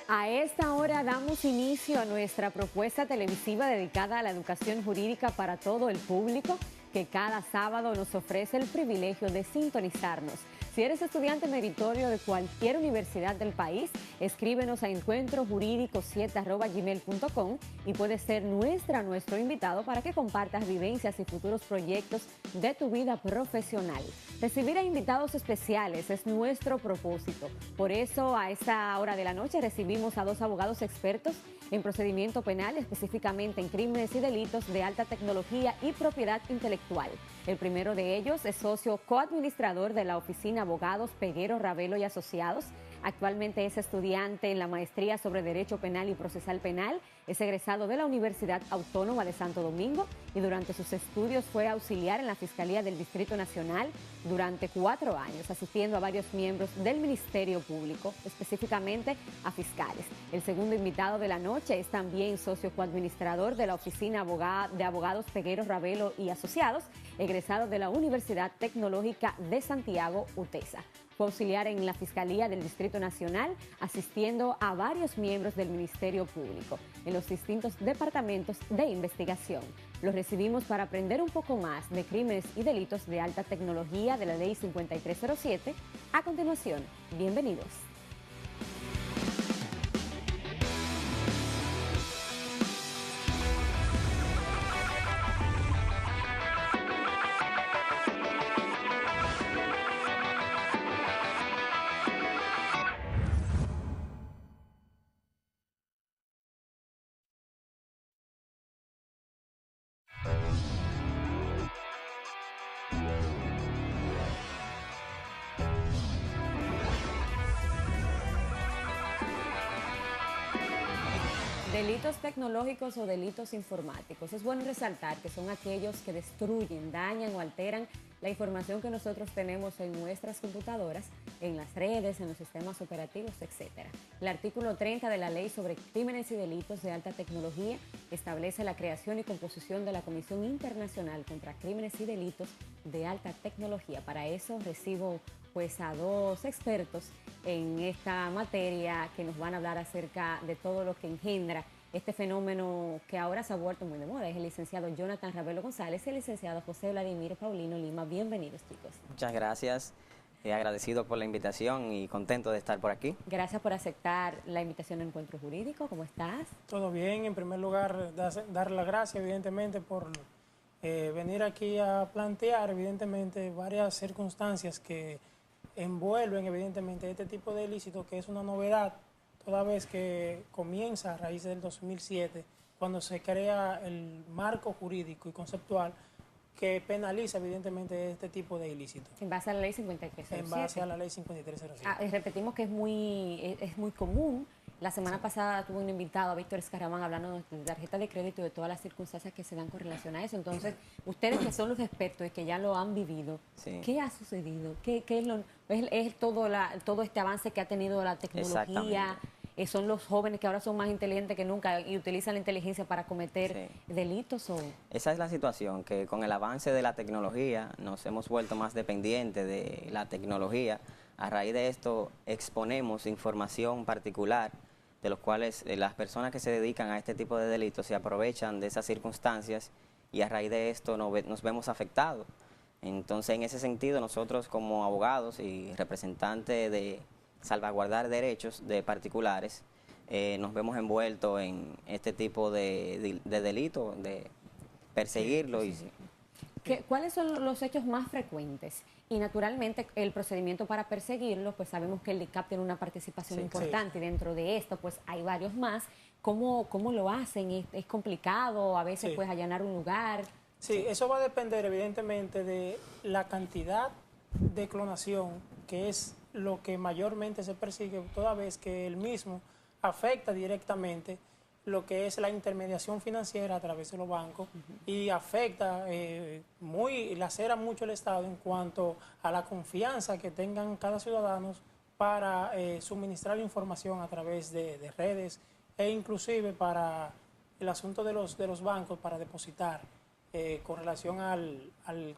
A esta hora damos inicio a nuestra propuesta televisiva dedicada a la educación jurídica para todo el público, que cada sábado nos ofrece el privilegio de sintonizarnos. Si eres estudiante meritorio de cualquier universidad del país, escríbenos a encuentrojurídico7@gmail.com y puedes ser nuestro invitado para que compartas vivencias y futuros proyectos de tu vida profesional. Recibir a invitados especiales es nuestro propósito. Por eso, a esta hora de la noche recibimos a dos abogados expertos en procedimiento penal, específicamente en crímenes y delitos de alta tecnología y propiedad intelectual. El primero de ellos es socio coadministrador de la oficina Abogados Peguero, Ravelo y Asociados. Actualmente es estudiante en la maestría sobre Derecho Penal y Procesal Penal. Es egresado de la Universidad Autónoma de Santo Domingo y durante sus estudios fue auxiliar en la Fiscalía del Distrito Nacional durante 4 años, asistiendo a varios miembros del Ministerio Público, específicamente a fiscales. El segundo invitado de la noche es también socio coadministrador de la oficina de Abogados Peguero, Ravelo y Asociados, egresado de la Universidad Tecnológica de Santiago, UTESA. Fue auxiliar en la Fiscalía del Distrito Nacional, asistiendo a varios miembros del Ministerio Público en los distintos departamentos de investigación. Los recibimos para aprender un poco más de crímenes y delitos de alta tecnología de la Ley 5307. A continuación, bienvenidos. Delitos tecnológicos o delitos informáticos. Es bueno resaltar que son aquellos que destruyen, dañan o alteran la información que nosotros tenemos en nuestras computadoras, en las redes, en los sistemas operativos, etc. El artículo 30 de la Ley sobre Crímenes y Delitos de Alta Tecnología establece la creación y composición de la Comisión Internacional contra Crímenes y Delitos de Alta Tecnología. Para eso recibo a dos expertos en esta materia que nos van a hablar acerca de todo lo que engendra este fenómeno que ahora se ha vuelto muy de moda. Es el licenciado Jonathan Ravelo González y el licenciado José Vladimir Paulino Lima. Bienvenidos, chicos. Muchas gracias. Agradecido por la invitación y contento de estar por aquí. Gracias por aceptar la invitación a Encuentro Jurídico. ¿Cómo estás? Todo bien. En primer lugar, dar las gracias, evidentemente, por venir aquí a plantear, evidentemente, varias circunstancias que envuelven, evidentemente, este tipo de ilícito, que es una novedad, toda vez que comienza a raíz del 2007, cuando se crea el marco jurídico y conceptual que penaliza, evidentemente, este tipo de ilícito. En base a la Ley 5307. En base a la Ley 5307. Y repetimos que es muy común. La semana pasada tuve un invitado, a Víctor Escaramán, hablando de tarjeta de crédito y de todas las circunstancias que se dan con relación a eso. Entonces, ustedes que son los expertos y que ya lo han vivido, sí. ¿Qué ha sucedido? ¿Qué es todo este avance que ha tenido la tecnología? ¿Son los jóvenes que ahora son más inteligentes que nunca y utilizan la inteligencia para cometer delitos? Esa es la situación, que con el avance de la tecnología nos hemos vuelto más dependientes de la tecnología. A raíz de esto exponemos información particular de los cuales las personas que se dedican a este tipo de delitos se aprovechan de esas circunstancias y a raíz de esto nos vemos afectados. Entonces, en ese sentido, nosotros como abogados y representantes de salvaguardar derechos de particulares, nos vemos envueltos en este tipo de delito, de perseguirlo. ¿Cuáles son los hechos más frecuentes? Y naturalmente el procedimiento para perseguirlo, pues sabemos que el DICAP tiene una participación importante. Dentro de esto, pues hay varios más. ¿Cómo lo hacen? ¿Es complicado? A veces pues allanar un lugar. Sí, eso va a depender evidentemente de la cantidad de clonación, que es lo que mayormente se persigue, toda vez que el mismo afecta directamente lo que es la intermediación financiera a través de los bancos y afecta lacera mucho el Estado en cuanto a la confianza que tengan cada ciudadano para suministrar información a través de redes e inclusive para el asunto de los bancos para depositar con relación al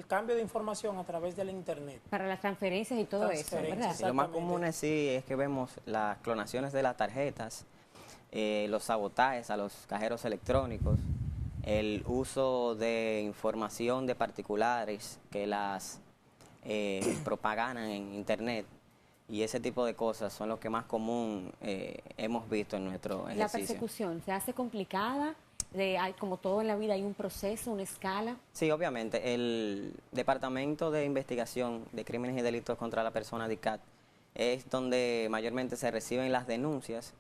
cambio de información a través de la Internet. Para las transferencias y todo eso, ¿verdad? Lo más común es que vemos las clonaciones de las tarjetas, los sabotajes a los cajeros electrónicos, el uso de información de particulares que las propagan en Internet, y ese tipo de cosas son los que más común hemos visto en nuestro ejercicio. La persecución se hace complicada. Como todo en la vida hay un proceso, una escala. Sí, obviamente. El Departamento de Investigación de Crímenes y Delitos contra la Persona, DICAT, es donde mayormente se reciben las denuncias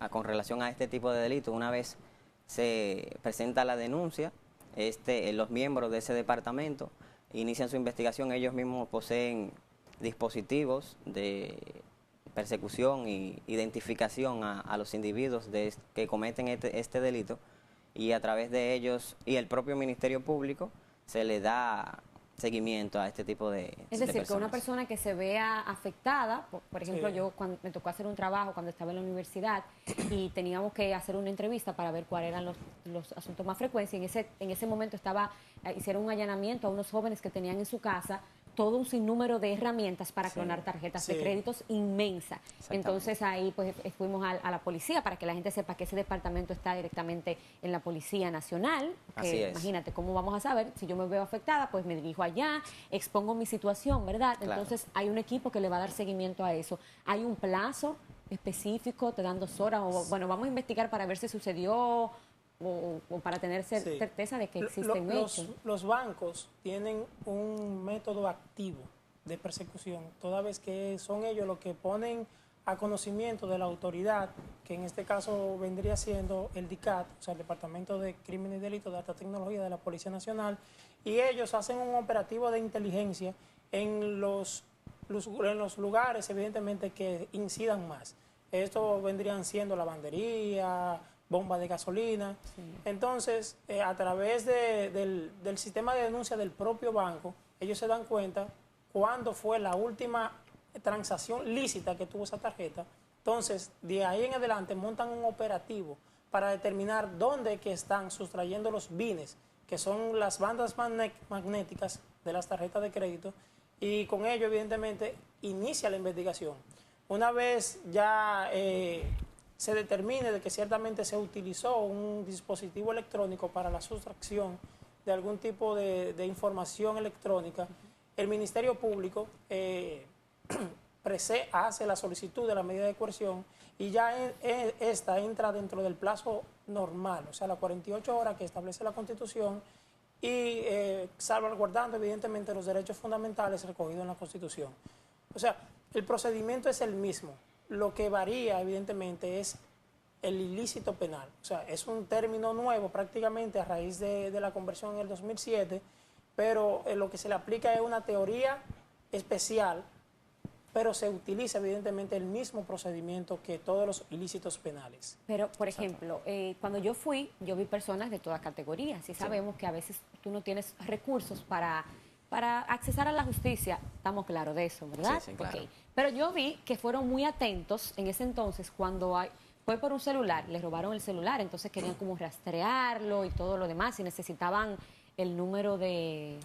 con relación a este tipo de delitos. Una vez se presenta la denuncia, los miembros de ese departamento inician su investigación. Ellos mismos poseen dispositivos de persecución y identificación a los individuos que cometen este delito, y a través de ellos y el propio Ministerio Público se le da seguimiento a este tipo de Es decir, personas. que una persona que se vea afectada, por ejemplo, yo cuando me tocó hacer un trabajo cuando estaba en la universidad y teníamos que hacer una entrevista para ver cuáles eran los asuntos más frecuentes, y en ese momento hicieron un allanamiento a unos jóvenes que tenían en su casa todo un sinnúmero de herramientas para clonar tarjetas de créditos inmensa. Entonces ahí pues fuimos a la policía para que la gente sepa que ese departamento está directamente en la Policía Nacional. Que imagínate cómo vamos a saber si yo me veo afectada, pues me dirijo allá, expongo mi situación, ¿verdad? Claro. Entonces hay un equipo que le va a dar seguimiento a eso. Hay un plazo específico, te dan 2 horas, o bueno, vamos a investigar para ver si sucedió, o para tener certeza de que existe un hecho. Los bancos tienen un método activo de persecución, toda vez que son ellos los que ponen a conocimiento de la autoridad, que en este caso vendría siendo el DICAT, o sea, el Departamento de Crímenes y Delitos de Alta Tecnología de la Policía Nacional, y ellos hacen un operativo de inteligencia en los lugares, evidentemente, que incidan más. Esto vendrían siendo lavandería, bomba de gasolina. Entonces, a través del sistema de denuncia del propio banco, ellos se dan cuenta cuándo fue la última transacción lícita que tuvo esa tarjeta. Entonces, de ahí en adelante montan un operativo para determinar dónde que están sustrayendo los bienes, que son las bandas magnéticas de las tarjetas de crédito, y con ello, evidentemente, inicia la investigación. Una vez ya se determine de que ciertamente se utilizó un dispositivo electrónico para la sustracción de algún tipo de información electrónica, el Ministerio Público hace la solicitud de la medida de coerción, y ya esta entra dentro del plazo normal, o sea, las 48 horas que establece la Constitución, y salvaguardando evidentemente los derechos fundamentales recogidos en la Constitución. O sea, el procedimiento es el mismo. Lo que varía, evidentemente, es el ilícito penal. O sea, es un término nuevo prácticamente a raíz de la conversión en el 2007, pero lo que se le aplica es una teoría especial, pero se utiliza evidentemente el mismo procedimiento que todos los ilícitos penales. Pero, por ejemplo, cuando yo vi personas de todas categorías, y sabemos que a veces tú no tienes recursos para accesar a la justicia, estamos claros de eso, ¿verdad? Sí, claro. Okay. Pero yo vi que fueron muy atentos en ese entonces cuando fue por un celular, les robaron el celular, entonces querían como rastrearlo y todo lo demás, y necesitaban el número de...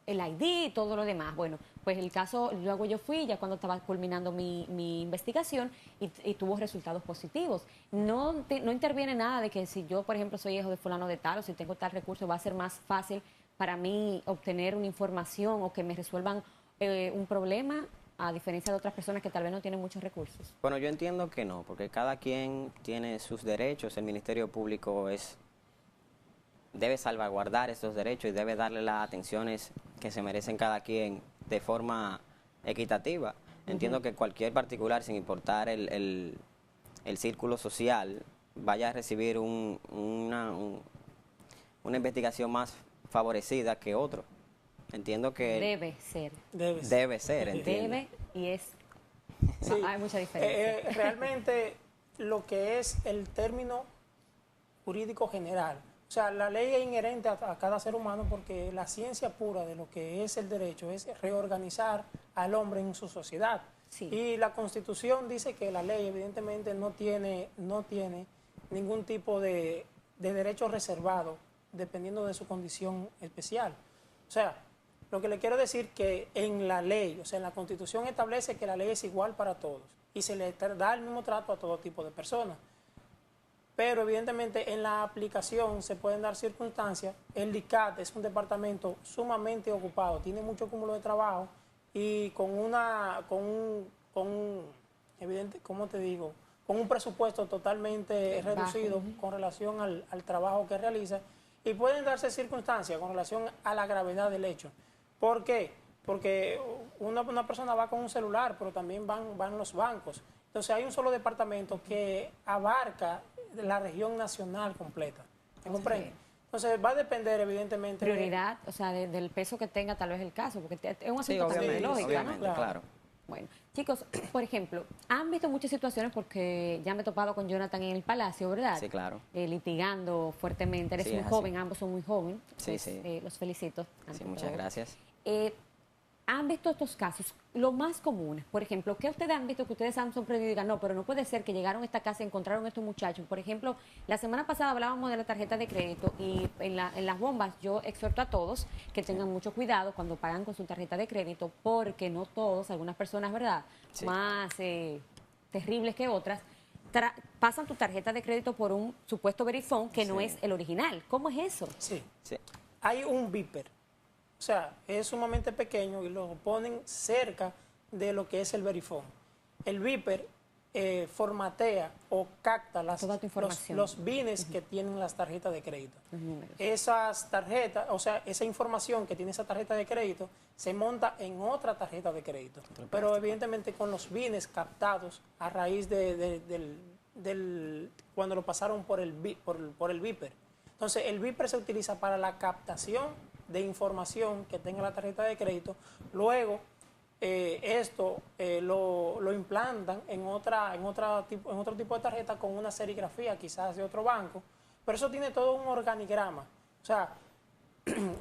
El ID y todo lo demás. Bueno, pues el caso, luego yo fui ya cuando estaba culminando mi investigación y tuvo resultados positivos. No interviene nada de que si yo, por ejemplo, soy hijo de fulano de tal o si tengo tal recurso, va a ser más fácil para mí obtener una información o que me resuelvan un problema, a diferencia de otras personas que tal vez no tienen muchos recursos? Bueno, yo entiendo que no, porque cada quien tiene sus derechos. El Ministerio Público debe salvaguardar esos derechos y debe darle las atenciones que se merecen cada quien de forma equitativa. Entiendo que cualquier particular, sin importar el círculo social, vaya a recibir una investigación más favorecida que otro. Entiendo que debe ser, entiendo. Debe y es. Sí. No, hay mucha diferencia. Realmente lo que es el término jurídico general, o sea, la ley es inherente a cada ser humano porque la ciencia pura de lo que es el derecho es reorganizar al hombre en su sociedad. Sí. Y la Constitución dice que la ley evidentemente no tiene ningún tipo de derecho reservado dependiendo de su condición especial. O sea, lo que le quiero decir que en la ley, o sea, en la Constitución establece que la ley es igual para todos y se le da el mismo trato a todo tipo de personas. Pero evidentemente en la aplicación se pueden dar circunstancias. El DICAT es un departamento sumamente ocupado, tiene mucho cúmulo de trabajo y con un presupuesto totalmente reducido con relación al trabajo que realiza, y pueden darse circunstancias con relación a la gravedad del hecho. ¿Por qué? Porque una persona va con un celular, pero también van los bancos. Entonces hay un solo departamento que abarca la región nacional completa. ¿Me comprende? Entonces va a depender evidentemente Prioridad, o sea, del peso que tenga tal vez el caso, porque es un Sí, asunto también de obviamente, lógica, ¿no? obviamente, claro. Bueno, chicos, por ejemplo, han visto muchas situaciones porque ya me he topado con Jonathan en el Palacio, ¿verdad? Sí, claro. Litigando fuertemente. Eres Sí, muy es joven, así. ambos son muy jóvenes. Sí, Pues, sí. los felicito. Sí, ante muchas todo. gracias. ¿Han visto estos casos? Los más comunes, por ejemplo, ¿qué ustedes han visto que ustedes han sorprendido y digan, no, pero no puede ser que llegaron a esta casa y encontraron a estos muchachos? Por ejemplo, la semana pasada hablábamos de la tarjeta de crédito y en las bombas yo exhorto a todos que tengan mucho cuidado cuando pagan con su tarjeta de crédito, porque no todos, algunas personas, ¿verdad?, Sí. más terribles que otras, pasan tu tarjeta de crédito por un supuesto verifone que no Sí. es el original. ¿Cómo es eso? Sí. Sí. Hay un beeper, o sea, es sumamente pequeño y lo ponen cerca de lo que es el verifone. El beeper formatea o capta Toda tu información. los bienes que tienen las tarjetas de crédito. Los números. Esas tarjetas, o sea, esa información que tiene esa tarjeta de crédito se monta en otra tarjeta de crédito, pero evidentemente con los bienes captados a raíz cuando lo pasaron por el beeper. Entonces, el beeper se utiliza para la captación de información que tenga la tarjeta de crédito. Luego, esto lo implantan en otro tipo de tarjeta con una serigrafía, quizás de otro banco, pero eso tiene todo un organigrama. O sea,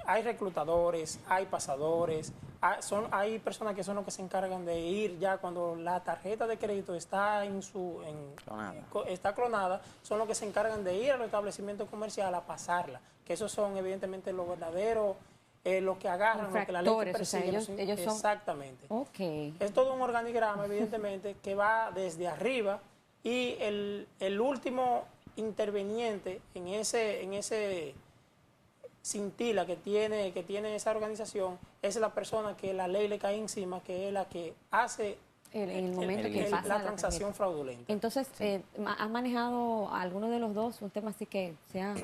hay reclutadores, hay pasadores, hay personas que son los que se encargan de ir ya cuando la tarjeta de crédito está está clonada, son los que se encargan de ir a los establecimientos comerciales a pasarla, que esos son evidentemente los verdaderos, los que agarran, lo que la ley Infractores, o sea, persigue. ellos son... Exactamente. Ok. Es todo un organigrama, evidentemente, que va desde arriba y el último interveniente en ese cintila que tiene esa organización es la persona que la ley le cae encima, que es la que hace En el momento que pasa la transacción fraudulenta. Entonces, ¿han manejado alguno de los dos un tema así que sea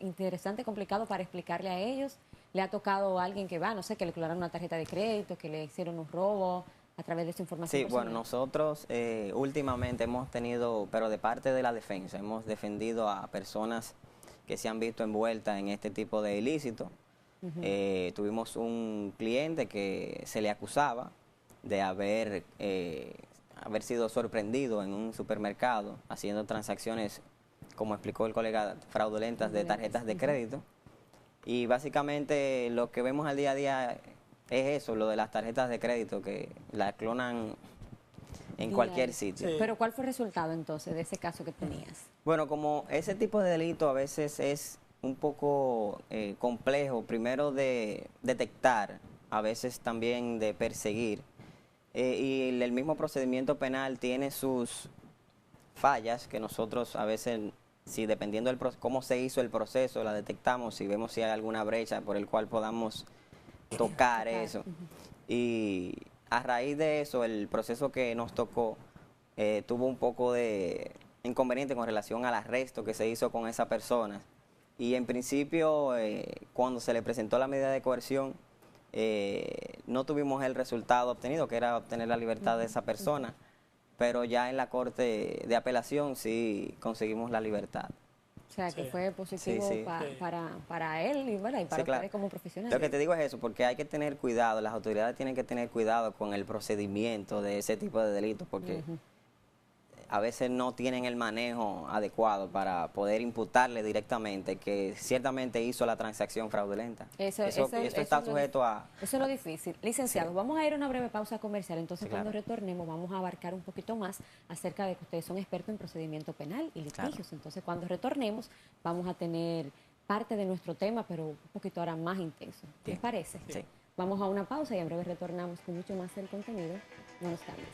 interesante, complicado para explicarle a ellos? ¿Le ha tocado a alguien que no sé, que le clonaron una tarjeta de crédito, que le hicieron un robo a través de su información Sí, personal? bueno, nosotros últimamente hemos tenido, pero de parte de la defensa, hemos defendido a personas que se han visto envueltas en este tipo de ilícitos. Tuvimos un cliente que se le acusaba de haber sido sorprendido en un supermercado haciendo transacciones, como explicó el colega, fraudulentas de tarjetas de crédito. Y básicamente lo que vemos al día a día es eso, lo de las tarjetas de crédito, que la clonan en cualquier sitio. Sí. Pero ¿cuál fue el resultado entonces de ese caso que tenías? Bueno, como ese tipo de delito a veces es un poco complejo, primero de detectar, a veces también de perseguir, y el mismo procedimiento penal tiene sus fallas que nosotros a veces si dependiendo del cómo se hizo el proceso, la detectamos, si vemos si hay alguna brecha por el cual podamos tocar eso. Y a raíz de eso, el proceso que nos tocó tuvo un poco de inconveniente con relación al arresto que se hizo con esa persona. Y en principio, cuando se le presentó la medida de coerción, no tuvimos el resultado obtenido, que era obtener la libertad de esa persona, pero ya en la Corte de Apelación sí conseguimos la libertad. O sea, que fue positivo para él y, bueno, y para claro. ustedes como profesionales. Lo que te digo es eso, porque hay que tener cuidado, las autoridades tienen que tener cuidado con el procedimiento de ese tipo de delitos, porque a veces no tienen el manejo adecuado para poder imputarle directamente que ciertamente hizo la transacción fraudulenta. Eso está sujeto a... Eso es lo difícil. Licenciado, vamos a ir a una breve pausa comercial, entonces cuando retornemos vamos a abarcar un poquito más acerca de que ustedes son expertos en procedimiento penal y litigios. Entonces cuando retornemos vamos a tener parte de nuestro tema, pero un poquito ahora más intenso. ¿Les parece? Sí. Vamos a una pausa y en breve retornamos con mucho más del contenido. No nos cambies.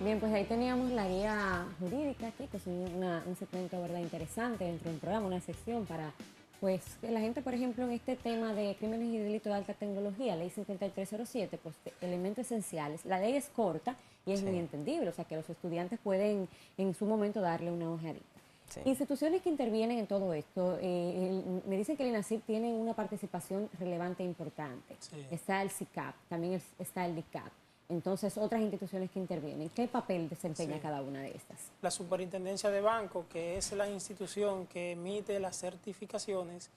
Bien, pues ahí teníamos la guía jurídica aquí, que es un segmento, ¿verdad?, interesante dentro del programa, una sección para, pues, que la gente, por ejemplo, en este tema de crímenes y delitos de alta tecnología, ley 5307, pues, elementos esenciales. La ley es corta y es muy entendible, o sea, que los estudiantes pueden en su momento darle una ojeadita. Sí. Instituciones que intervienen en todo esto, me dicen que el INASIP tiene una participación relevante e importante. Sí. Está el SICAP, también está el DICAP. Entonces, otras instituciones que intervienen, ¿qué papel desempeña cada una de estas? La Superintendencia de Banco, que es la institución que emite las certificaciones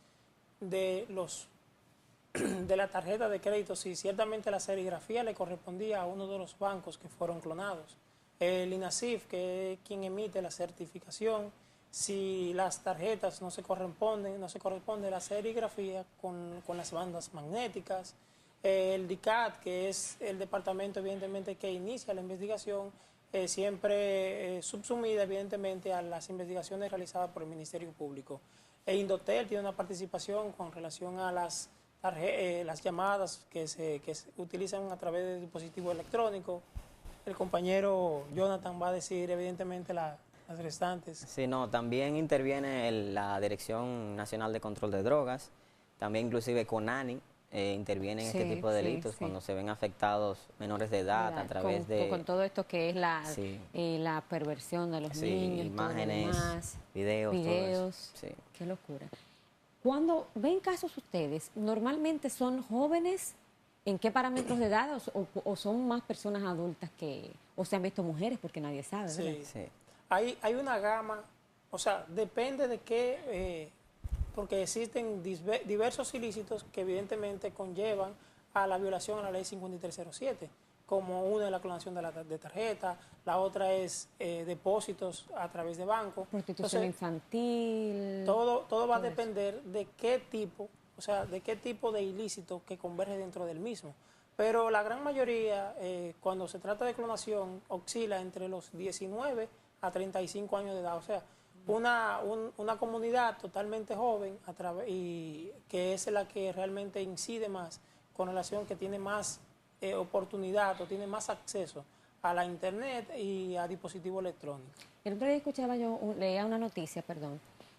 de la tarjeta de crédito, si ciertamente la serigrafía le correspondía a uno de los bancos que fueron clonados. El INASIF, que es quien emite la certificación, si las tarjetas no se corresponde la serigrafía con las bandas magnéticas. El DICAT, que es el departamento evidentemente que inicia la investigación, siempre subsumida evidentemente a las investigaciones realizadas por el Ministerio Público. Indotel tiene una participación con relación a las llamadas que se utilizan a través de dispositivos electrónicos. El compañero Jonathan va a decir evidentemente las restantes. Sí, no, también interviene la Dirección Nacional de Control de Drogas, también inclusive CONANI. Intervienen en este tipo de delitos cuando se ven afectados menores de edad a través con todo esto que es la perversión de los niños, imágenes, videos. Todo eso. Sí. Qué locura. Cuando ven casos ustedes, ¿normalmente son jóvenes? ¿En qué parámetros de edad o son más personas adultas o se han visto mujeres? Porque nadie sabe, ¿verdad? Sí. Hay una gama, o sea, depende de qué... porque existen diversos ilícitos que evidentemente conllevan a la violación a la ley 5307. como una es la clonación de tarjeta, la otra es depósitos a través de banco. Prostitución infantil. Todo va a depender de qué tipo, o sea, de qué tipo de ilícito que converge dentro del mismo. Pero la gran mayoría, cuando se trata de clonación, oscila entre los 19 a 35 años de edad. O sea, una comunidad totalmente joven y que es la que realmente incide más con relación, que tiene más oportunidad o tiene más acceso a la internet y a dispositivos electrónicos. El otro día leía una noticia,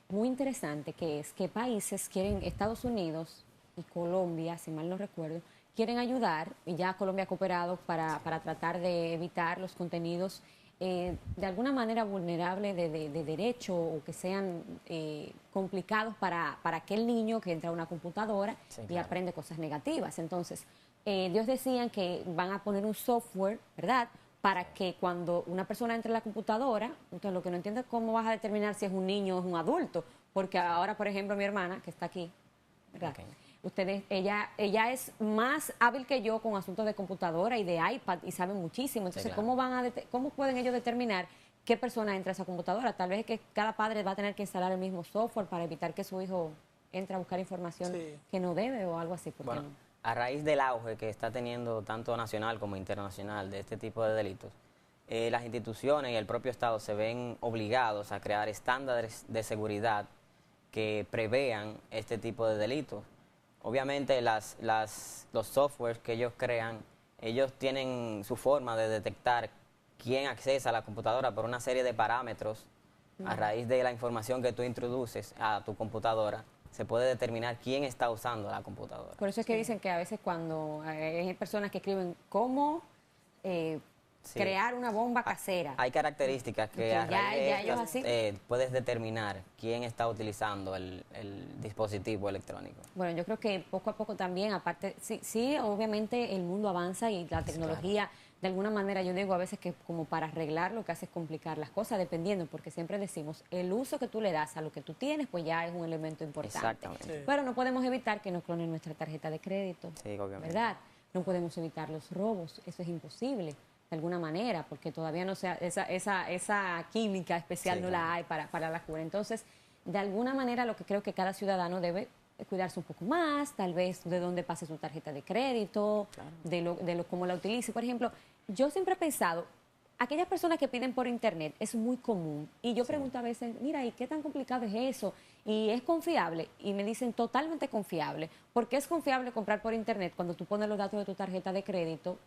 muy interesante, que es que países quieren, Estados Unidos y Colombia, si mal no recuerdo, quieren ayudar, y ya Colombia ha cooperado para tratar de evitar los contenidos de alguna manera vulnerables de derecho o que sean complicados para aquel niño que entra a una computadora y aprende cosas negativas. Entonces, ellos decían que van a poner un software, ¿verdad?, para que cuando una persona entre a la computadora, entonces lo que no entiendo es cómo vas a determinar si es un niño o es un adulto, porque ahora, por ejemplo, mi hermana, que está aquí, ¿verdad?, ella es más hábil que yo con asuntos de computadora y de iPad y sabe muchísimo. Entonces, ¿cómo pueden ellos determinar qué persona entra a esa computadora? Tal vez es que cada padre va a tener que instalar el mismo software para evitar que su hijo entre a buscar información que no debe o algo así. Bueno, a raíz del auge que está teniendo tanto nacional como internacional de este tipo de delitos, las instituciones y el propio Estado se ven obligados a crear estándares de seguridad que prevean este tipo de delitos. Obviamente los softwares que ellos crean, ellos tienen su forma de detectar quién accesa a la computadora por una serie de parámetros. A raíz de la información que tú introduces a tu computadora, se puede determinar quién está usando la computadora. Por eso es que dicen que a veces cuando hay personas que escriben cómo crear una bomba casera. Hay características que a raíz de estas, puedes determinar quién está utilizando el dispositivo electrónico. Bueno, yo creo que poco a poco también, aparte, sí, obviamente el mundo avanza y la tecnología, de alguna manera, yo digo a veces que como para arreglar lo que hace es complicar las cosas, dependiendo, porque siempre decimos, el uso que tú le das a lo que tú tienes, pues ya es un elemento importante. Exactamente. Sí. Pero no podemos evitar que nos clonen nuestra tarjeta de crédito, ¿verdad? No podemos evitar los robos, eso es imposible. De alguna manera, porque todavía no sea esa química especial no la hay para la cura. Entonces, de alguna manera, lo que creo que cada ciudadano debe cuidarse un poco más, tal vez de dónde pase su tarjeta de crédito, de cómo la utilice. Por ejemplo, yo siempre he pensado, aquellas personas que piden por internet es muy común, y yo pregunto a veces, mira, ¿y qué tan complicado es eso? ¿Y es confiable? Y me dicen totalmente confiable. ¿Por qué es confiable comprar por internet cuando tú pones los datos de tu tarjeta de crédito?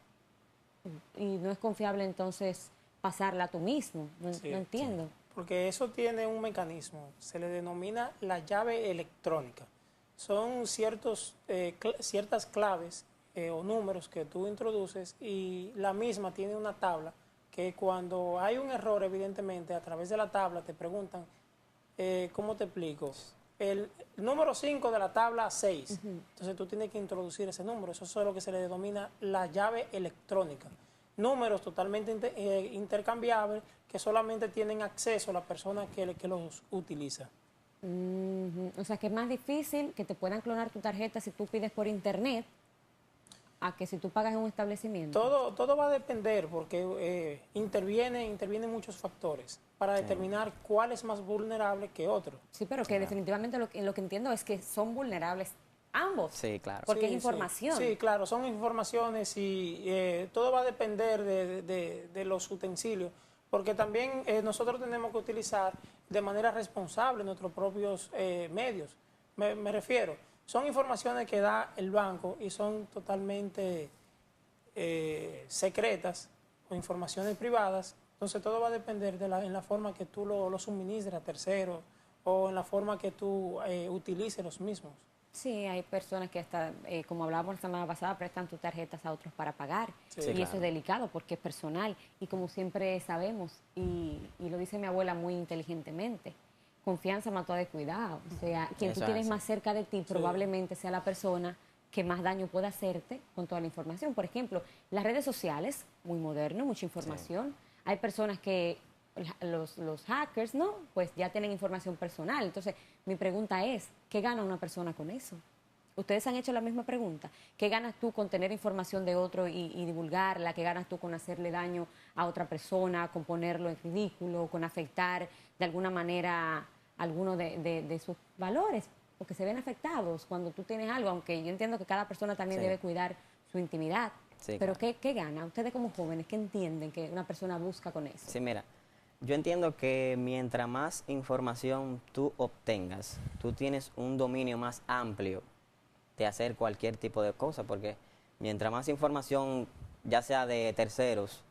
Y no es confiable entonces pasarla tú mismo. No entiendo. Sí. Porque eso tiene un mecanismo, se le denomina la llave electrónica. Son ciertas claves o números que tú introduces, y la misma tiene una tabla que cuando hay un error, evidentemente, a través de la tabla te preguntan, ¿cómo te explico? El número 5 de la tabla 6. Entonces tú tienes que introducir ese número. Eso es lo que se le denomina la llave electrónica. Números totalmente intercambiables que solamente tienen acceso a la persona que los utiliza. O sea, que es más difícil que te puedan clonar tu tarjeta si tú pides por internet a que si tú pagas en un establecimiento. Todo va a depender, porque intervienen muchos factores para determinar cuál es más vulnerable que otro. Sí, pero que definitivamente lo que entiendo es que son vulnerables ambos. Sí, claro. Porque es información. Sí, claro, son informaciones, y todo va a depender de los utensilios, porque también nosotros tenemos que utilizar de manera responsable nuestros propios medios. Me refiero, son informaciones que da el banco y son totalmente secretas o informaciones privadas. Entonces todo va a depender en la forma que tú lo suministres a terceros o en la forma que tú utilices los mismos. Sí, hay personas que hasta, como hablábamos la semana pasada, prestan tus tarjetas a otros para pagar. Sí, y eso es delicado porque es personal. Y como siempre sabemos, y lo dice mi abuela muy inteligentemente, confianza mató a descuidado. O sea, quien tú tienes más cerca de ti probablemente sea la persona que más daño puede hacerte con toda la información. Por ejemplo, las redes sociales, muy moderno, mucha información. Hay personas que, los hackers, ¿no? Pues ya tienen información personal. Entonces, mi pregunta es, ¿qué gana una persona con eso? Ustedes han hecho la misma pregunta. ¿Qué ganas tú con tener información de otro y divulgarla? ¿Qué ganas tú con hacerle daño a otra persona, con ponerlo en ridículo, con afectar de alguna manera alguno de sus valores? Porque se ven afectados cuando tú tienes algo, aunque yo entiendo que cada persona también Sí. debe cuidar su intimidad. Sí, Pero claro. ¿qué gana? Ustedes como jóvenes, ¿qué entienden que una persona busca con eso? Sí, mira, yo entiendo que mientras más información tú obtengas, tú tienes un dominio más amplio de hacer cualquier tipo de cosa, porque mientras más información, ya sea de terceros,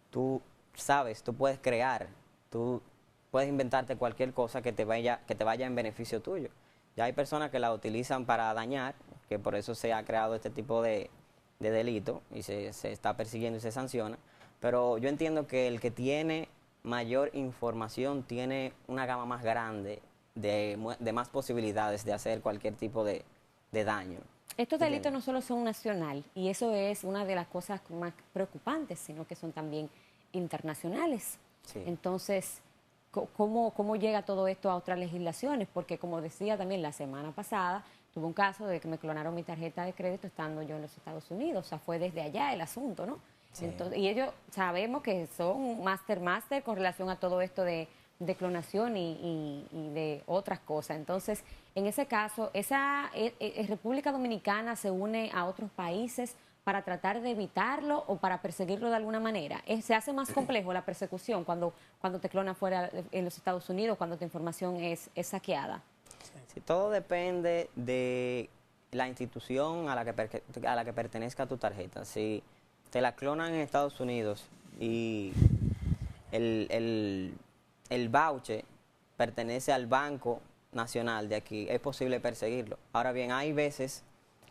tú sabes, tú puedes crear, tú puedes inventarte cualquier cosa que te vaya en beneficio tuyo. Ya hay personas que la utilizan para dañar, que por eso se ha creado este tipo de delito y se está persiguiendo y se sanciona. Pero yo entiendo que el que tiene mayor información tiene una gama más grande de más posibilidades de hacer cualquier tipo de daño. Estos delitos ¿Entiendes? no solo son nacional, y eso es una de las cosas más preocupantes, sino que son también internacionales. Sí. Entonces, ¿cómo llega todo esto a otras legislaciones? Porque como decía también la semana pasada, tuve un caso de que me clonaron mi tarjeta de crédito estando yo en los Estados Unidos, o sea, fue desde allá el asunto, ¿no? Sí. Entonces, y ellos sabemos que son máster con relación a todo esto de clonación y de otras cosas. Entonces, en ese caso, República Dominicana se une a otros países para tratar de evitarlo o para perseguirlo de alguna manera. Se hace más complejo la persecución cuando te clonan fuera en los Estados Unidos, cuando tu información es saqueada. Sí, todo depende de la institución a la que pertenezca tu tarjeta. Si te la clonan en Estados Unidos y el, el, el voucher pertenece al Banco Nacional de aquí, es posible perseguirlo. Ahora bien, hay veces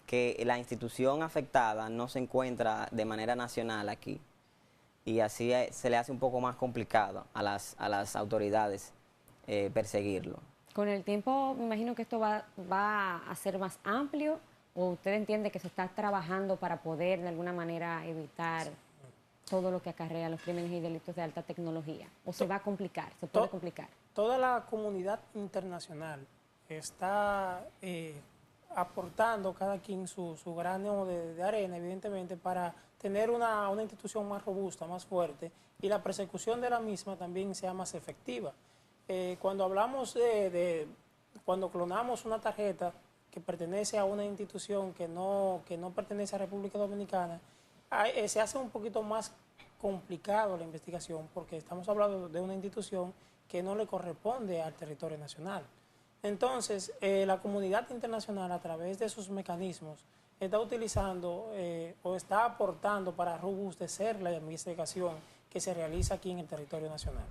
que la institución afectada no se encuentra de manera nacional aquí y así se le hace un poco más complicado a las autoridades perseguirlo. Con el tiempo, me imagino que esto va a ser más amplio, o usted entiende que se está trabajando para poder de alguna manera evitar todo lo que acarrea los crímenes y delitos de alta tecnología, o se va a complicar, se puede complicar. Toda la comunidad internacional está aportando cada quien su grano de arena, evidentemente, para tener una institución más robusta, más fuerte, y la persecución de la misma también sea más efectiva. Cuando hablamos cuando clonamos una tarjeta que pertenece a una institución que no pertenece a República Dominicana, se hace un poquito más complicado la investigación, porque estamos hablando de una institución que no le corresponde al territorio nacional. Entonces, la comunidad internacional, a través de sus mecanismos, está utilizando o está aportando para robustecer la investigación que se realiza aquí en el territorio nacional.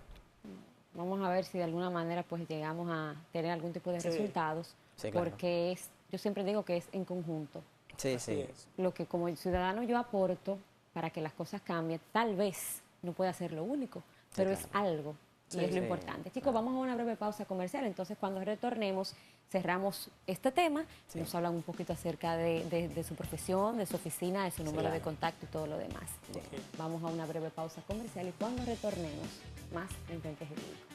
Vamos a ver si de alguna manera pues llegamos a tener algún tipo de resultados, Sí, claro. porque yo siempre digo que es en conjunto. Sí, Así sí. es. Lo que como ciudadano yo aporto para que las cosas cambien, tal vez no pueda ser lo único, pero claro. es algo y Sí, es lo sí, importante. Chicos, claro. vamos a una breve pausa comercial, entonces cuando retornemos cerramos este tema, nos hablan un poquito acerca de su profesión, de su oficina, de su número de contacto y todo lo demás. Ok. Vamos a una breve pausa comercial y cuando retornemos, más en Frente Jurídico.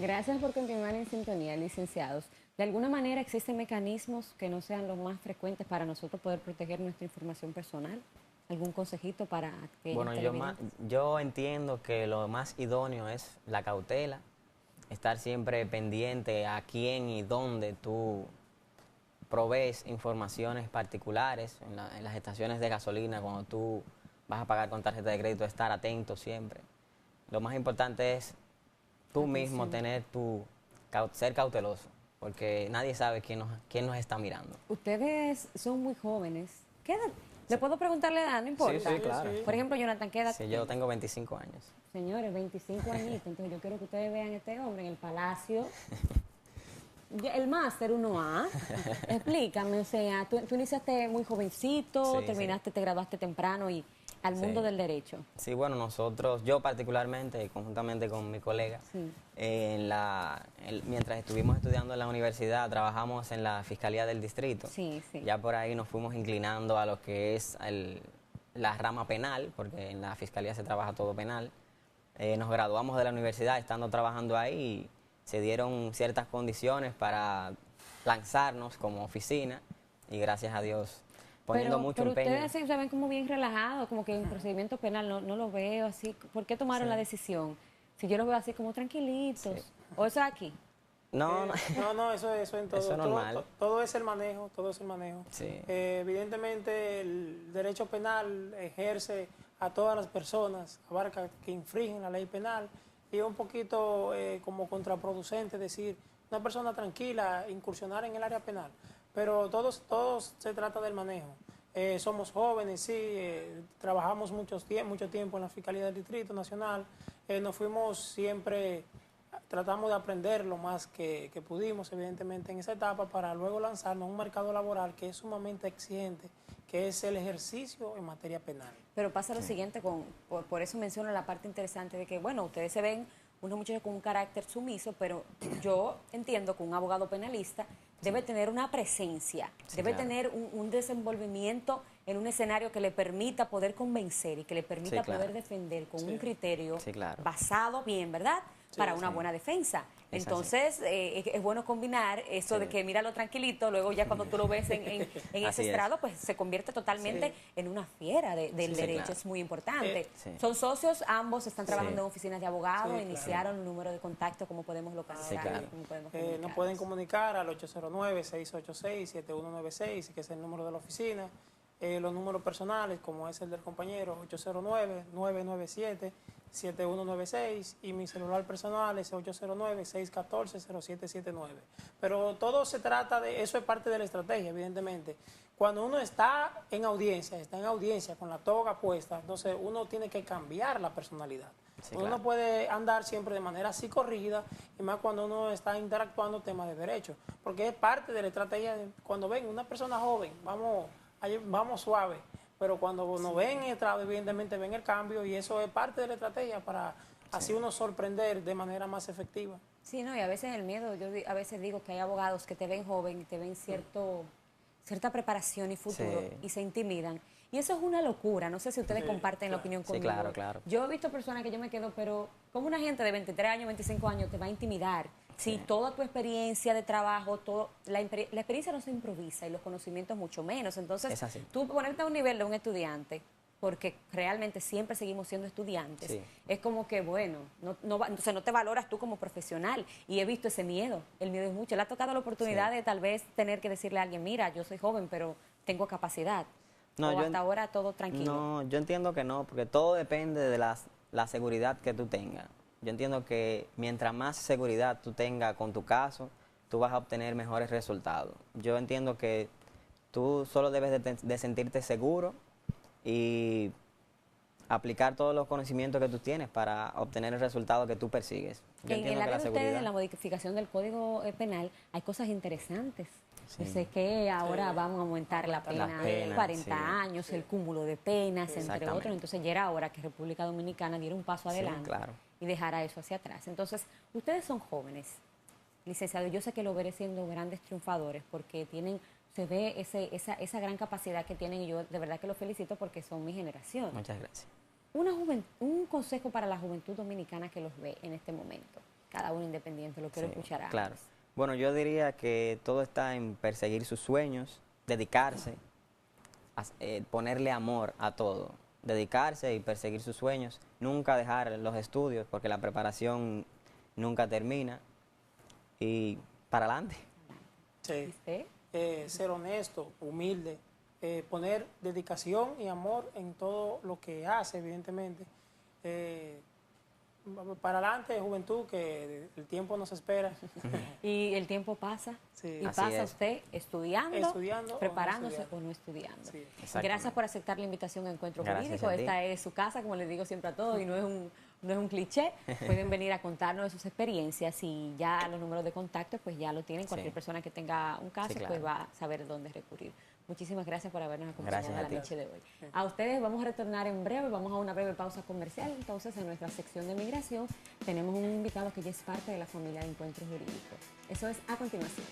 Gracias por continuar en sintonía, licenciados. ¿De alguna manera existen mecanismos que no sean los más frecuentes para nosotros poder proteger nuestra información personal? ¿Algún consejito para que Bueno, yo entiendo que lo más idóneo es la cautela, estar siempre pendiente a quién y dónde tú provees informaciones particulares en las estaciones de gasolina, cuando tú vas a pagar con tarjeta de crédito, estar atento siempre. Lo más importante es tú mismo ser cauteloso, porque nadie sabe quién nos está mirando. Ustedes son muy jóvenes. ¿Qué edad? ¿Le puedo preguntarle edad? No importa. Sí, claro. Por ejemplo, Jonathan, ¿qué edad? Sí, yo tengo 25 años. Señores, 25 añitos. Entonces yo quiero que ustedes vean a este hombre en el Palacio. El máster 1A. Explícame, o sea, tú iniciaste muy jovencito, Sí, terminaste, te graduaste temprano y al mundo del derecho. Sí, bueno, yo particularmente, conjuntamente con mi colega, Sí. mientras estuvimos estudiando en la universidad, trabajamos en la Fiscalía del Distrito. Sí, sí. Ya por ahí nos fuimos inclinando a lo que es la rama penal, porque en la Fiscalía se trabaja todo penal. Nos graduamos de la universidad estando trabajando ahí y se dieron ciertas condiciones para lanzarnos como oficina y gracias a Dios poniendo mucho pero empeño. ustedes se ven como bien relajados, como que en procedimiento penal no lo veo así. ¿Por qué tomaron la decisión? Si yo los veo así como tranquilitos. Sí. ¿O eso es aquí? No, No, eso en todo. Eso es normal. Todo es el manejo, todo es el manejo. Sí. Evidentemente el derecho penal ejerce a todas las personas, abarca que infringen la ley penal y es un poquito como contraproducente decir una persona tranquila incursionar en el área penal, pero todos se trata del manejo. Somos jóvenes, sí, trabajamos mucho tiempo en la Fiscalía del Distrito Nacional, nos fuimos siempre, tratamos de aprender lo más que pudimos, evidentemente, en esa etapa para luego lanzarnos a un mercado laboral que es sumamente exigente, que es el ejercicio en materia penal. Pero pasa lo siguiente, por eso menciono la parte interesante de que, bueno, ustedes se ven unos muchachos con un carácter sumiso, pero yo entiendo que un abogado penalista debe tener una presencia, debe tener un desenvolvimiento en un escenario que le permita poder convencer y que le permita poder defender con un criterio basado bien, ¿verdad? Para una buena defensa. Entonces, es bueno combinar eso de que míralo tranquilito, luego ya cuando tú lo ves en ese estrado, pues se convierte totalmente en una fiera del derecho, es muy importante. Son socios, ambos están trabajando en oficinas de abogados, iniciaron un número de contacto, ¿cómo podemos localizar? ¿Cómo podemos nos pueden comunicar al 809-686-7196, que es el número de la oficina. Los números personales, como es el del compañero, 809-997-7196 y mi celular personal es 809-614-0779. Pero todo se trata de, eso es parte de la estrategia, evidentemente. Cuando uno está en audiencia con la toga puesta, entonces uno tiene que cambiar la personalidad. Uno no puede andar siempre de manera así corrigida, y más cuando uno está interactuando temas de derecho, porque es parte de la estrategia. Cuando ven una persona joven, vamos suave, pero cuando nos ven en estrado, evidentemente ven el cambio y eso es parte de la estrategia para así uno sorprender de manera más efectiva. Sí, no, y a veces el miedo, yo a veces digo que hay abogados que te ven joven y te ven cierta preparación y futuro y se intimidan. Y eso es una locura, no sé si ustedes comparten la opinión conmigo. Sí, claro. Yo he visto personas que yo me quedo, pero ¿cómo una gente de 23 años, 25 años te va a intimidar? Si toda tu experiencia de trabajo, la experiencia no se improvisa y los conocimientos mucho menos. Entonces, tú ponerte a un nivel de un estudiante, porque realmente siempre seguimos siendo estudiantes, es como que, bueno, entonces no te valoras tú como profesional. Y he visto ese miedo, el miedo es mucho. Le ha tocado la oportunidad de tal vez tener que decirle a alguien, mira, yo soy joven, pero tengo capacidad. No, o hasta ahora todo tranquilo. No, yo entiendo que no, porque todo depende de la seguridad que tú tengas. Yo entiendo que mientras más seguridad tú tengas con tu caso, tú vas a obtener mejores resultados. Yo entiendo que tú solo debes de sentirte seguro y aplicar todos los conocimientos que tú tienes para obtener el resultado que tú persigues. Yo en el área de ustedes, en la modificación del Código Penal, hay cosas interesantes. Yo sé que ahora vamos a aumentar la pena de 40 años, el cúmulo de penas, entre otros. Entonces ya era hora que República Dominicana diera un paso adelante y dejara eso hacia atrás. Entonces, ustedes son jóvenes, licenciados. Yo sé que lo veré siendo grandes triunfadores porque se ve esa gran capacidad que tienen y yo de verdad que los felicito porque son mi generación. Muchas gracias. Un consejo para la juventud dominicana que los ve en este momento. cada uno independiente. Lo quiero escuchar antes. Claro. Bueno, yo diría que todo está en perseguir sus sueños, dedicarse, ponerle amor a todo, dedicarse y perseguir sus sueños, nunca dejar los estudios porque la preparación nunca termina y para adelante. Sí. Ser honesto, humilde, poner dedicación y amor en todo lo que hace, evidentemente. Para adelante, juventud, que el tiempo nos espera. Y el tiempo pasa, Sí. y Así pasa es. usted estudiando Preparándose o no estudiando. Sí. Gracias por aceptar la invitación a Encuentro Gracias Jurídico. a ti. Esta es su casa, como les digo siempre a todos, y no es un cliché. Pueden venir a contarnos de sus experiencias y ya los números de contacto pues ya lo tienen. Cualquier Sí. persona que tenga un caso Sí, claro. pues va a saber dónde recurrir. Muchísimas gracias por habernos acompañado Gracias a la ti. noche de hoy. A ustedes vamos a retornar en breve, vamos a una breve pausa comercial. Entonces, en nuestra sección de migración tenemos un invitado que ya es parte de la familia de Encuentro Jurídico. Eso es a continuación.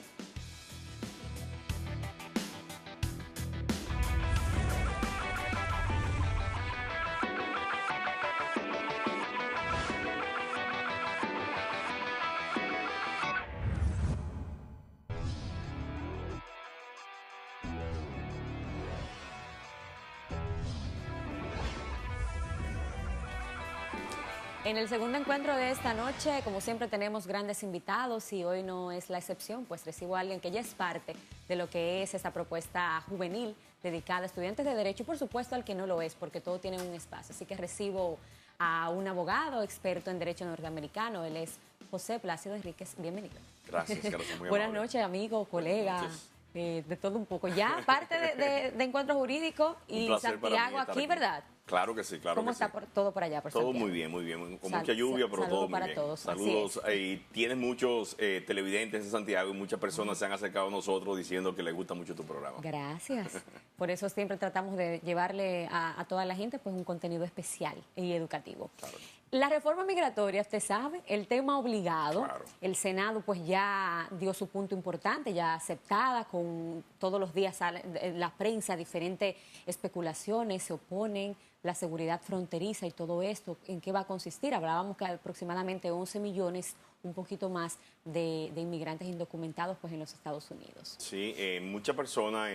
En el segundo encuentro de esta noche, como siempre, tenemos grandes invitados y hoy no es la excepción, pues recibo a alguien que ya es parte de lo que es esta propuesta juvenil dedicada a estudiantes de Derecho y, por supuesto, al que no lo es, porque todo tiene un espacio. Así que recibo a un abogado experto en Derecho Norteamericano. Él es José Plácido Enríquez. Bienvenido. Gracias, Carlos. Muy Buenas amable. noches, amigo, colega. noches. De todo un poco. Ya parte de Encuentro Jurídico Un y placer para mí Santiago estar aquí, ¿verdad? Claro que sí, claro ¿Cómo que está sí. todo por allá, por Todo Santiago? muy bien, con Sal- mucha lluvia, pero saludo todo muy para bien. todos, así Saludos. es. Y tienes muchos televidentes en Santiago y muchas personas se han acercado a nosotros diciendo que les gusta mucho tu programa. Gracias. Por eso siempre tratamos de llevarle a toda la gente pues un contenido especial y educativo. Claro. La reforma migratoria, usted sabe, el tema obligado. Claro. El Senado pues ya dio su punto importante, ya aceptada, con todos los días sale en la prensa diferentes especulaciones, se oponen, la seguridad fronteriza y todo esto, ¿en qué va a consistir? Hablábamos que aproximadamente 11 millones, un poquito más, de inmigrantes indocumentados pues en los Estados Unidos. Sí, muchas personas,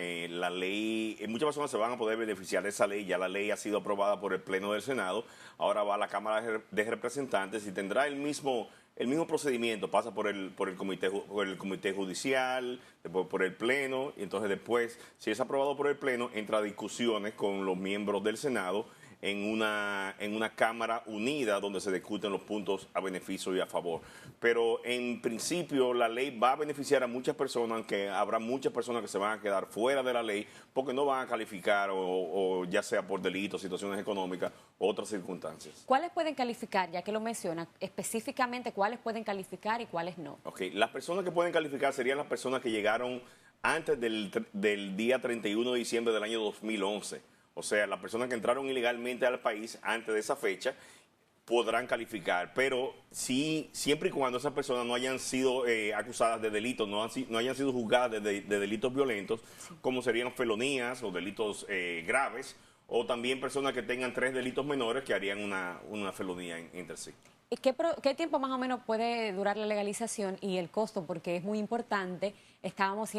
muchas personas se van a poder beneficiar de esa ley. Ya la ley ha sido aprobada por el Pleno del Senado. Ahora va a la Cámara de Representantes y tendrá el mismo procedimiento. Pasa por el comité judicial, después por el Pleno, y entonces después, si es aprobado por el Pleno, entra a discusiones con los miembros del Senado en una Cámara unida donde se discuten los puntos a beneficio y a favor. Pero en principio la ley va a beneficiar a muchas personas, aunque habrá muchas personas que se van a quedar fuera de la ley porque no van a calificar o ya sea por delitos, situaciones económicas u otras circunstancias. ¿Cuáles pueden calificar, ya que lo menciona, específicamente cuáles pueden calificar y cuáles no? Ok, las personas que pueden calificar serían las personas que llegaron antes del día 31 de diciembre del año 2011. O sea, las personas que entraron ilegalmente al país antes de esa fecha podrán calificar, pero sí, siempre y cuando esas personas no hayan sido acusadas de delitos, no hayan sido juzgadas de delitos violentos, como serían felonías o delitos graves, o también personas que tengan 3 delitos menores que harían una felonía entre sí. ¿Y qué tiempo más o menos puede durar la legalización y el costo? Porque es muy importante. Estábamos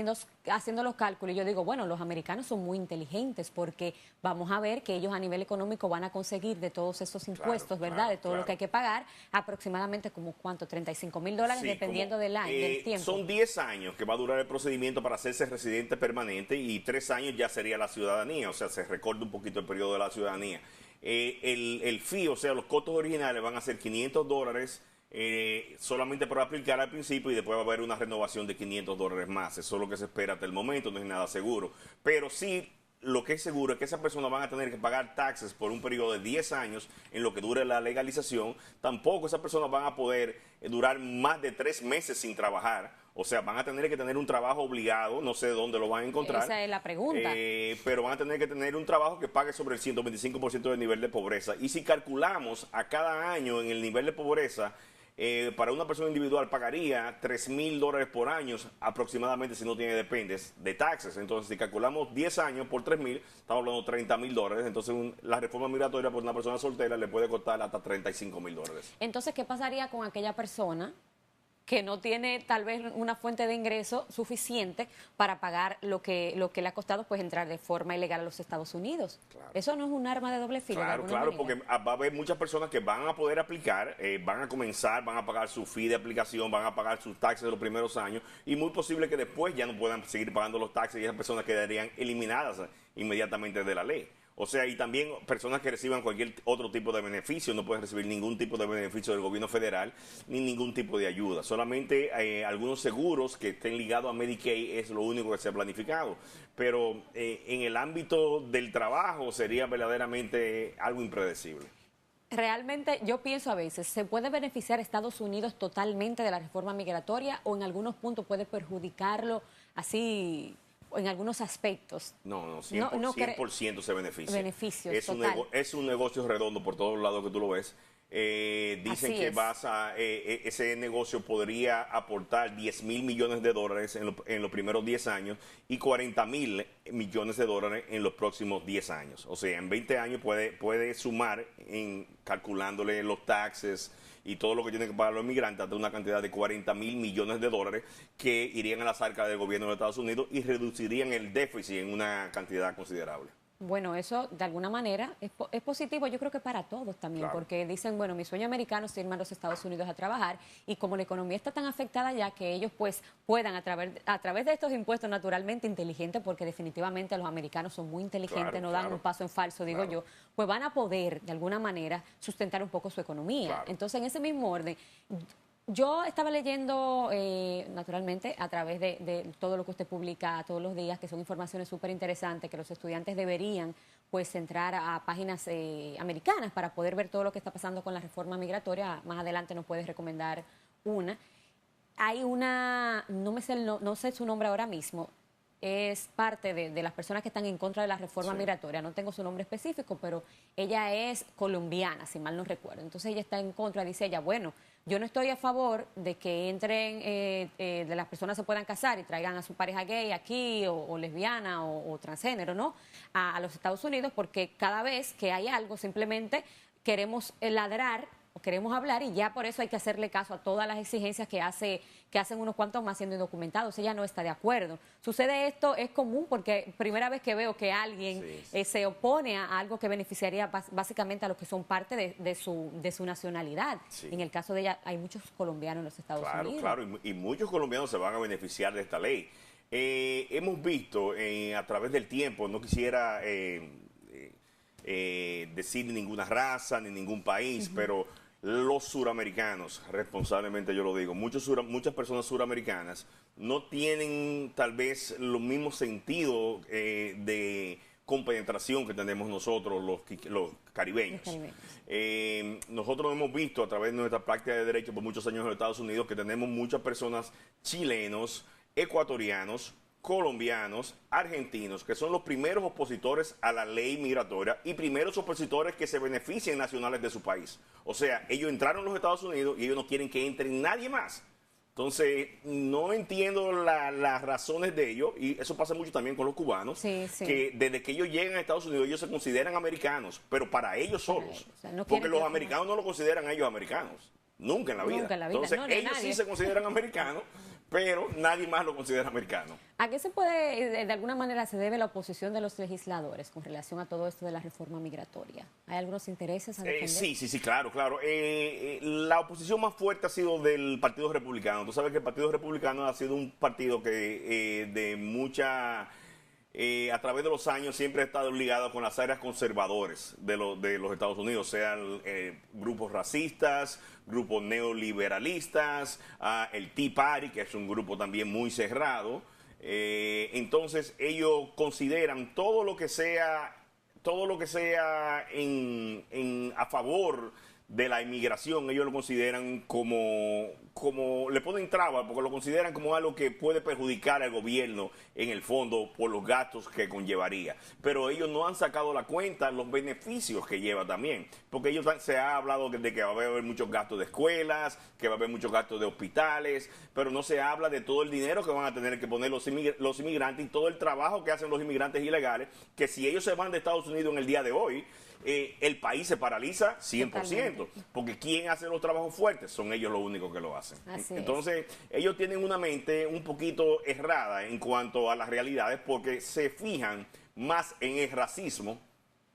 haciendo los cálculos y yo digo, bueno, los americanos son muy inteligentes porque vamos a ver que ellos a nivel económico van a conseguir de todos esos impuestos, Claro, ¿verdad? De todo claro. lo que hay que pagar, aproximadamente como ¿cuánto? $35,000 Sí, dependiendo como, del año, del tiempo. Son 10 años que va a durar el procedimiento para hacerse residente permanente y 3 años ya sería la ciudadanía, o sea, se recorta un poquito el periodo de la ciudadanía. El fee, o sea, los costos originales van a ser $500 solamente por aplicar al principio y después va a haber una renovación de $500 más. Eso es lo que se espera hasta el momento, no es nada seguro. Pero sí, lo que es seguro es que esas personas van a tener que pagar taxes por un periodo de 10 años en lo que dure la legalización. Tampoco esas personas van a poder durar más de 3 meses sin trabajar. O sea, van a tener que tener un trabajo obligado, no sé dónde lo van a encontrar. Esa es la pregunta. Pero van a tener que tener un trabajo que pague sobre el 125% del nivel de pobreza. Y si calculamos a cada año en el nivel de pobreza, para una persona individual pagaría $3,000 por año aproximadamente si no tiene dependes de taxes. Entonces, si calculamos 10 años por 3,000, estamos hablando de $30,000. Entonces, la reforma migratoria por una persona soltera le puede costar hasta $35,000. Entonces, ¿qué pasaría con aquella persona que no tiene tal vez una fuente de ingreso suficiente para pagar lo que le ha costado pues entrar de forma ilegal a los Estados Unidos. Claro. Eso no es un arma de doble filo. Claro, claro, porque va a haber muchas personas que van a poder aplicar, van a comenzar, van a pagar su fee de aplicación, van a pagar sus taxes de los primeros años y muy posible que después ya no puedan seguir pagando los taxes y esas personas quedarían eliminadas inmediatamente de la ley. O sea, y también personas que reciban cualquier otro tipo de beneficio, no pueden recibir ningún tipo de beneficio del gobierno federal ni ningún tipo de ayuda. Solamente algunos seguros que estén ligados a Medicaid es lo único que se ha planificado. Pero en el ámbito del trabajo sería verdaderamente algo impredecible. Realmente yo pienso a veces, ¿se puede beneficiar a Estados Unidos totalmente de la reforma migratoria o en algunos puntos puede perjudicarlo así en algunos aspectos? No, 100% se beneficia. Beneficios, es un negocio redondo por todos lados que tú lo ves. Dicen que ese negocio podría aportar 10.000 millones de dólares en los primeros 10 años y 40.000 millones de dólares en los próximos 10 años. O sea, en 20 años puede sumar, calculándole los taxes y todo lo que tienen que pagar los inmigrantes, hasta una cantidad de 40.000 millones de dólares que irían a las arcas del gobierno de Estados Unidos y reducirían el déficit en una cantidad considerable. Bueno, eso de alguna manera es positivo, yo creo que para todos también, claro. Porque dicen, bueno, mi sueño americano es irme a los Estados Unidos a trabajar y como la economía está tan afectada ya que ellos pues puedan a través de estos impuestos naturalmente inteligentes, porque definitivamente los americanos son muy inteligentes, claro, no dan un paso en falso, digo yo, pues van a poder de alguna manera sustentar un poco su economía. Claro. Entonces, en ese mismo orden, yo estaba leyendo, naturalmente, a través de todo lo que usted publica todos los días, que son informaciones súper interesantes, que los estudiantes deberían pues entrar a páginas americanas para poder ver todo lo que está pasando con la reforma migratoria. Más adelante nos puedes recomendar una. Hay una, no sé su nombre ahora mismo, es parte de las personas que están en contra de la reforma migratoria. No tengo su nombre específico, pero ella es colombiana, si mal no recuerdo. Entonces ella está en contra, dice ella, bueno, yo no estoy a favor de que entren, de las personas se puedan casar y traigan a su pareja gay aquí o lesbiana o transgénero, ¿no? A los Estados Unidos, porque cada vez que hay algo simplemente queremos ladrar o queremos hablar y ya por eso hay que hacerle caso a todas las exigencias que hacen unos cuantos más siendo indocumentados. Ella no está de acuerdo. Sucede esto, es común porque primera vez que veo que alguien se opone a algo que beneficiaría básicamente a los que son parte de su nacionalidad. Sí. En el caso de ella hay muchos colombianos en los Estados Unidos. Claro, y muchos colombianos se van a beneficiar de esta ley. Hemos visto a través del tiempo, no quisiera decir ninguna raza ni ningún país, pero los suramericanos, responsablemente yo lo digo, muchas personas suramericanas no tienen tal vez los mismos sentidos de compenetración que tenemos nosotros los caribeños. Nosotros hemos visto a través de nuestra práctica de derecho por muchos años en los Estados Unidos que tenemos muchas personas chilenos, ecuatorianos, colombianos, argentinos, que son los primeros opositores a la ley migratoria y primeros opositores que se benefician nacionales de su país. O sea, ellos entraron a los Estados Unidos y ellos no quieren que entre nadie más. Entonces, no entiendo las razones de ellos, y eso pasa mucho también con los cubanos, que desde que ellos llegan a Estados Unidos ellos se consideran americanos, pero para ellos solos. O sea, no porque los americanos no lo consideran a ellos americanos. Nunca en la vida. Nunca en la vida. Entonces, no, ellos sí se consideran americanos, pero nadie más lo considera americano. ¿A qué se puede, de alguna manera, se debe la oposición de los legisladores con relación a todo esto de la reforma migratoria? ¿Hay algunos intereses a defender? Sí, claro. La oposición más fuerte ha sido del Partido Republicano. Tú sabes que el Partido Republicano ha sido un partido que de mucha... a través de los años siempre ha estado ligado con las áreas conservadores de los Estados Unidos, sean grupos racistas, grupos neoliberalistas, el Tea Party, que es un grupo también muy cerrado. Entonces ellos consideran todo lo que sea a favor de la inmigración, ellos lo consideran como le ponen trabas porque lo consideran como algo que puede perjudicar al gobierno en el fondo por los gastos que conllevaría. Pero ellos no han sacado la cuenta los beneficios que lleva también, porque ellos se ha hablado de que va a haber muchos gastos de escuelas, que va a haber muchos gastos de hospitales, pero no se habla de todo el dinero que van a tener que poner los inmigrantes y todo el trabajo que hacen los inmigrantes ilegales, que si ellos se van de Estados Unidos en el día de hoy, el país se paraliza 100%, Totalmente. porque ¿quién hace los trabajos fuertes? Son ellos los únicos que lo hacen. Así es. Entonces, ellos tienen una mente un poquito errada en cuanto a las realidades, porque se fijan más en el racismo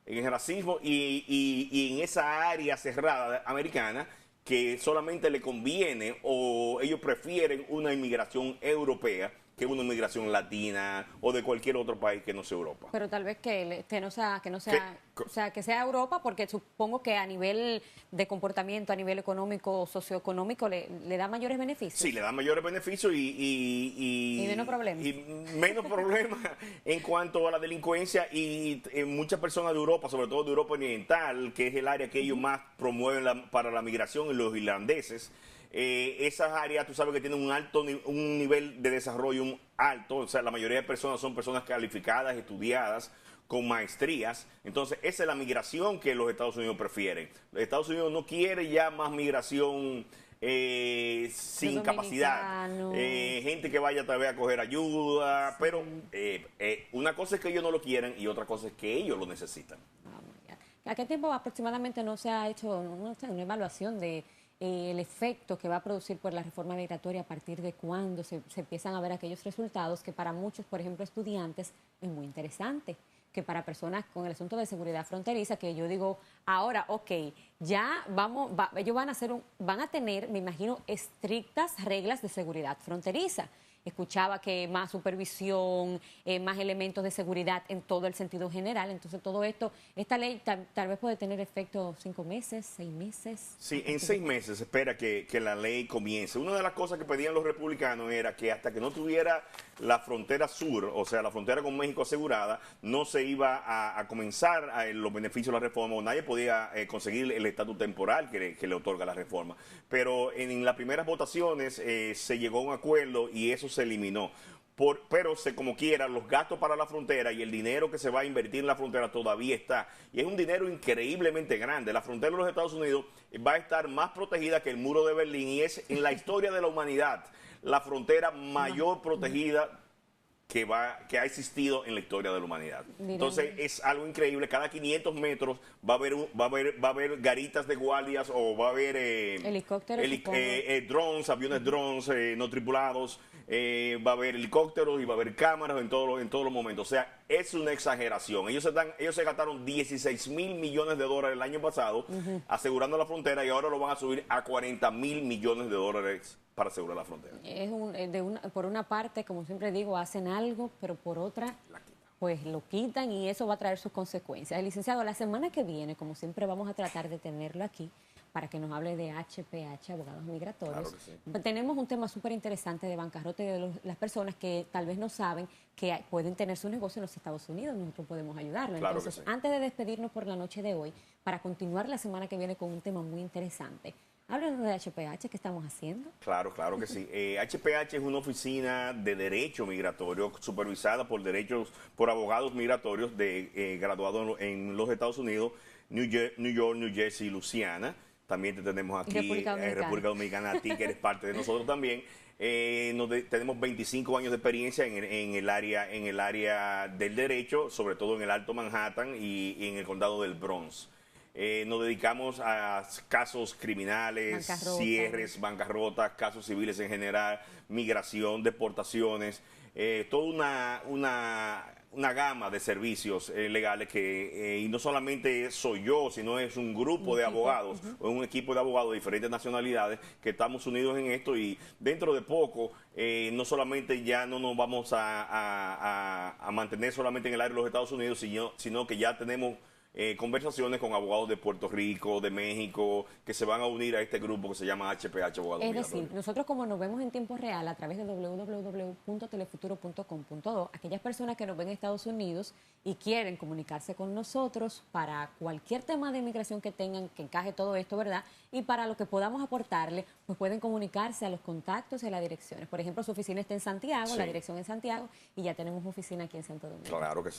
y en esa área cerrada americana, que solamente le conviene o ellos prefieren una inmigración europea que una inmigración latina o de cualquier otro país que no sea Europa. Pero tal vez que no sea, o sea, que sea Europa, porque supongo que a nivel de comportamiento, a nivel económico, socioeconómico, le da mayores beneficios. Sí, le da mayores beneficios y menos problemas. Y menos problemas en cuanto a la delincuencia y muchas personas de Europa, sobre todo de Europa Oriental, que es el área que ellos más promueven para la migración, y los irlandeses. Esas áreas, tú sabes que tienen un nivel de desarrollo alto, o sea, la mayoría de personas son personas calificadas, estudiadas, con maestrías. Entonces, esa es la migración que los Estados Unidos prefieren. Los Estados Unidos no quiere ya más migración sin capacidad, gente que vaya tal vez a coger ayuda, sí. Pero una cosa es que ellos no lo quieran y otra cosa es que ellos lo necesitan. ¿A qué tiempo aproximadamente no se ha hecho una evaluación de el efecto que va a producir por la reforma migratoria, a partir de cuándo se empiezan a ver aquellos resultados que para muchos, por ejemplo, estudiantes, es muy interesante? Que para personas con el asunto de seguridad fronteriza, que yo digo, ahora, ok, ya ellos van a tener, me imagino, estrictas reglas de seguridad fronteriza. Escuchaba que más supervisión, más elementos de seguridad en todo el sentido general. Entonces, todo esto, esta ley tal vez puede tener efecto 5 meses, 6 meses. Sí, en 6 meses se espera que la ley comience. Una de las cosas que pedían los republicanos era que hasta que no tuviera la frontera sur, o sea, la frontera con México asegurada, no se iba a comenzar los beneficios de la reforma, o nadie podía conseguir el estatus temporal que le otorga la reforma. Pero en las primeras votaciones se llegó a un acuerdo y eso se eliminó. Pero como quiera, los gastos para la frontera y el dinero que se va a invertir en la frontera todavía está. Y es un dinero increíblemente grande. La frontera de los Estados Unidos va a estar más protegida que el muro de Berlín y es en la historia de la humanidad la frontera mayor protegida que ha existido en la historia de la humanidad. Entonces es algo increíble. Cada 500 metros va a haber garitas de guardias o va a haber helicópteros, aviones drones no tripulados, va a haber helicópteros y va a haber cámaras en todos los momentos. O sea, es una exageración. Ellos se gastaron 16,000 millones de dólares el año pasado asegurando la frontera y ahora lo van a subir a 40,000 millones de dólares para asegurar la frontera. Por una parte, como siempre digo, hacen algo, pero por otra, pues lo quitan y eso va a traer sus consecuencias. Licenciado, la semana que viene, como siempre, vamos a tratar de tenerlo aquí para que nos hable de HPH, abogados migratorios. Claro que sí. Tenemos un tema súper interesante de bancarrota y de las personas que tal vez no saben que pueden tener su negocio en los Estados Unidos. Nosotros podemos ayudarlo. Claro. Entonces, antes de despedirnos por la noche de hoy, para continuar la semana que viene con un tema muy interesante, háblanos de HPH, ¿qué estamos haciendo? Claro que sí. HPH es una oficina de derecho migratorio supervisada por abogados migratorios graduados en los Estados Unidos, New York, New Jersey y Luisiana. También te tenemos aquí República Dominicana, a ti que eres parte de nosotros también. Tenemos 25 años de experiencia en el área del derecho, sobre todo en el Alto Manhattan y en el condado del Bronx. Nos dedicamos a casos criminales, cierres, bancarrotas, casos civiles en general, migración, deportaciones, toda una gama de servicios legales y no solamente soy yo, sino es un grupo de abogados, o un equipo de abogados de diferentes nacionalidades que estamos unidos en esto y dentro de poco no solamente ya no nos vamos a mantener solamente en el área de los Estados Unidos, sino que ya tenemos conversaciones con abogados de Puerto Rico, de México, que se van a unir a este grupo que se llama HPH Abogados Migratorios. Es decir, nosotros como nos vemos en tiempo real a través de www.telefuturo.com.do, aquellas personas que nos ven en Estados Unidos y quieren comunicarse con nosotros para cualquier tema de inmigración que tengan, que encaje todo esto, ¿verdad? Y para lo que podamos aportarle, pues pueden comunicarse a los contactos y a las direcciones. Por ejemplo, su oficina está en Santiago, la dirección en Santiago, y ya tenemos oficina aquí en Santo Domingo. Claro que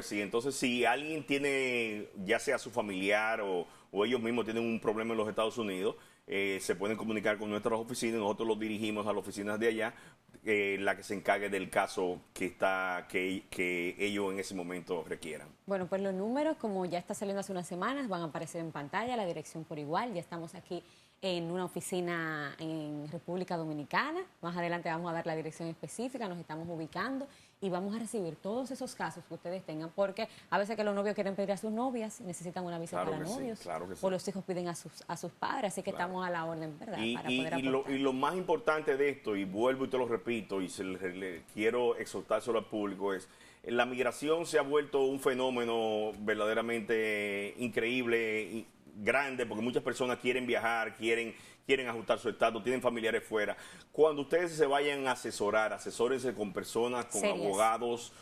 sí. Entonces, si alguien tiene, ya sea su familiar o ellos mismos tienen un problema en los Estados Unidos, se pueden comunicar con nuestras oficinas, nosotros los dirigimos a las oficinas de allá, la que se encargue del caso que ellos en ese momento requieran. Bueno, pues los números, como ya está saliendo hace unas semanas, van a aparecer en pantalla, la dirección por igual. Ya estamos aquí en una oficina en República Dominicana. Más adelante vamos a dar la dirección específica, nos estamos ubicando y vamos a recibir todos esos casos que ustedes tengan, porque a veces que los novios quieren pedir a sus novias, necesitan una visa para novios, claro que sí. o los hijos piden a sus padres, así que estamos a la orden, ¿verdad? Para poder aportar. Y lo más importante de esto, y vuelvo y te lo repito, y le quiero exhortárselo al público, es la migración se ha vuelto un fenómeno verdaderamente increíble y grande, porque muchas personas quieren viajar, quieren ajustar su estatus, tienen familiares fuera. Cuando ustedes se vayan a asesorar, asesórense con personas, con abogados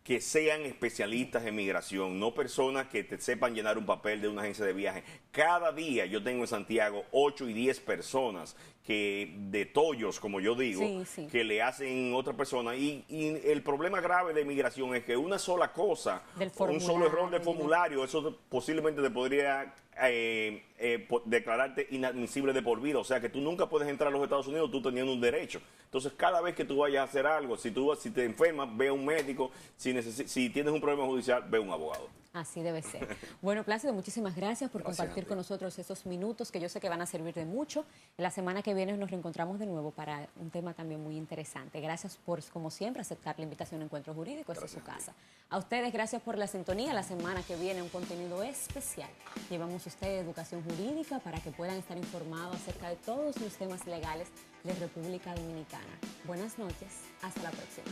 que sean especialistas en migración, no personas que te sepan llenar un papel de una agencia de viaje. Cada día yo tengo en Santiago 8 y 10 personas de tollos, como yo digo, que le hacen otra persona. Y el problema grave de migración es que una sola cosa, un solo error de formulario, eso posiblemente te podría declararte inadmisible de por vida. O sea que tú nunca puedes entrar a los Estados Unidos tú teniendo un derecho. Entonces cada vez que tú vayas a hacer algo, si te enfermas, ve a un médico, si tienes un problema judicial, ve a un abogado. Así debe ser. Bueno, Plácido, muchísimas gracias por compartir con nosotros esos minutos que yo sé que van a servir de mucho. La semana que viene nos reencontramos de nuevo para un tema también muy interesante. Gracias por, como siempre, aceptar la invitación a Encuentro Jurídico. Esta es su casa. A ustedes, gracias por la sintonía. La semana que viene un contenido especial. Llevamos a ustedes educación jurídica para que puedan estar informados acerca de todos los temas legales de República Dominicana. Buenas noches. Hasta la próxima.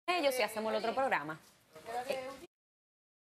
Ellos sí hacemos el otro programa.